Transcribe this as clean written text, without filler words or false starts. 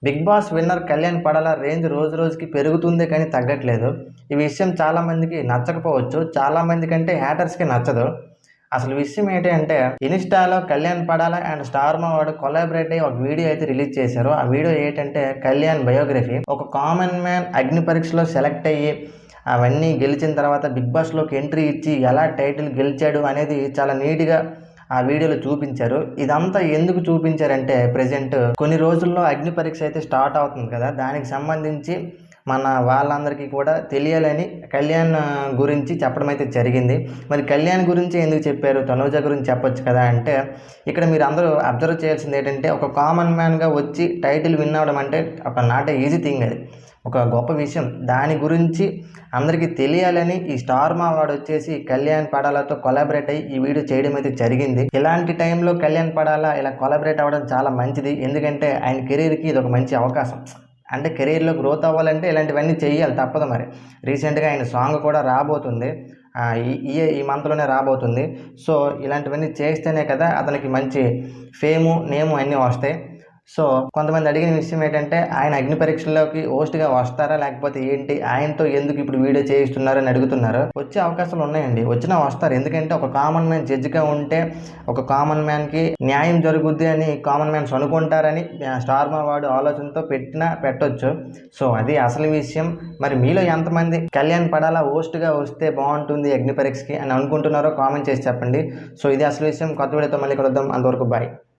Big boss winner Kalyan Padala range రోజు రోజుకి పెరుగుతుందే కానీ తగ్గట్లేదు. ఈ విషయం చాలామందికి నచ్చకపోవచ్చు. చాలామంది కంటే హ్యాటర్స్‌కి నచ్చదు. అసలు విషయం ఏంటి అంటే ఇన్‌స్టాలో కళ్యాణ్ పడాల అండ్ స్టార్మా వాడు కొలాబరేట్ అయ్యి ఒక వీడియో అయితే రిలీజ్ చేశారు. ఆ వీడియో ఏంటంటే కళ్యాణ్ బయోగ్రఫీ. ఒక కామన్ మ్యాన్ అగ్ని పరీక్షలో సెలెక్ట్ అయ్యి అవన్నీ గెలిచిన తర్వాత బిగ్ బాస్‌లోకి ఎంట్రీ ఇచ్చి ఎలా టైటిల్ గెలిచాడు అనేది చాలా నీట్‌గా ఆ వీడియోలో చూపించారు. ఇదంతా ఎందుకు చూపించారంటే ప్రెజెంట్ కొన్ని రోజుల్లో అగ్ని పరీక్ష అయితే స్టార్ట్ అవుతుంది కదా! దానికి సంబంధించి మన వాళ్ళందరికీ కూడా తెలియాలని కళ్యాణ్ గురించి చెప్పడం అయితే జరిగింది. మరి కళ్యాణ్ గురించి ఎందుకు చెప్పారు? తనూజ గురించి చెప్పొచ్చు కదా! అంటే ఇక్కడ మీరు అందరూ అబ్జర్వ్ చేయాల్సింది ఏంటంటే ఒక కామన్ మ్యాన్‌గా వచ్చి టైటిల్ విన్ అవ్వడం అంటే ఒక నాట్ ఏ ఈజీ థింగ్ అది. ఒక గొప్ప విషయం. దాని గురించి అందరికీ తెలియాలని ఈ స్టార్ మా వాడొచ్చేసి కళ్యాణ్ పడాలతో కొలాబరేట్ అయ్యి ఈ వీడియో చేయడం అయితే జరిగింది. ఇలాంటి టైంలో కళ్యాణ్ పడాల ఇలా కొలాబరేట్ అవ్వడం చాలా మంచిది. ఎందుకంటే ఆయన కెరీర్‌కి ఇదొక మంచి అవకాశం. అంటే కెరీర్‌లో గ్రోత్ అవ్వాలంటే ఇలాంటివన్నీ చెయ్యాలి తప్పదు మరి. రీసెంట్‌గా ఆయన సాంగ్ కూడా రాబోతుంది. ఈ మంత్‌లోనే రాబోతుంది. సో, ఇలాంటివన్నీ చేస్తేనే కదా అతనికి మంచి ఫేము, నేము అన్నీ వస్తాయి. సో, కొంతమంది అడిగిన విషయం ఏంటంటే, ఆయన అగ్ని పరీక్షల్లోకి హోస్ట్‌గా వస్తారా? లేకపోతే ఏంటి? ఆయనతో ఎందుకు ఇప్పుడు వీడియో చేయిస్తున్నారని అడుగుతున్నారు. వచ్చే అవకాశాలు ఉన్నాయండి. వచ్చినా వస్తారు. ఎందుకంటే ఒక కామన్ మ్యాన్ జడ్జిగా ఉంటే, ఒక కామన్ మ్యాన్‌కి న్యాయం జరుగుద్ది అని కామన్ మ్యాన్స్ అనుకుంటారని స్టార్మా వాడు ఆలోచనతో పెట్టినా పెట్టొచ్చు. సో, అది అసలు విషయం. మరి మీలో ఎంతమంది కళ్యాణ్ పడాలా హోస్ట్‌గా వస్తే బావుంటుంది అగ్ని పరీక్షకి అని అనుకుంటున్నారో కామెంట్ చేసి చెప్పండి. సో, ఇది అసలు విషయం. కొత్త వీడియోతో మళ్ళీ కలుద్దాం. అంతవరకు బాయ్.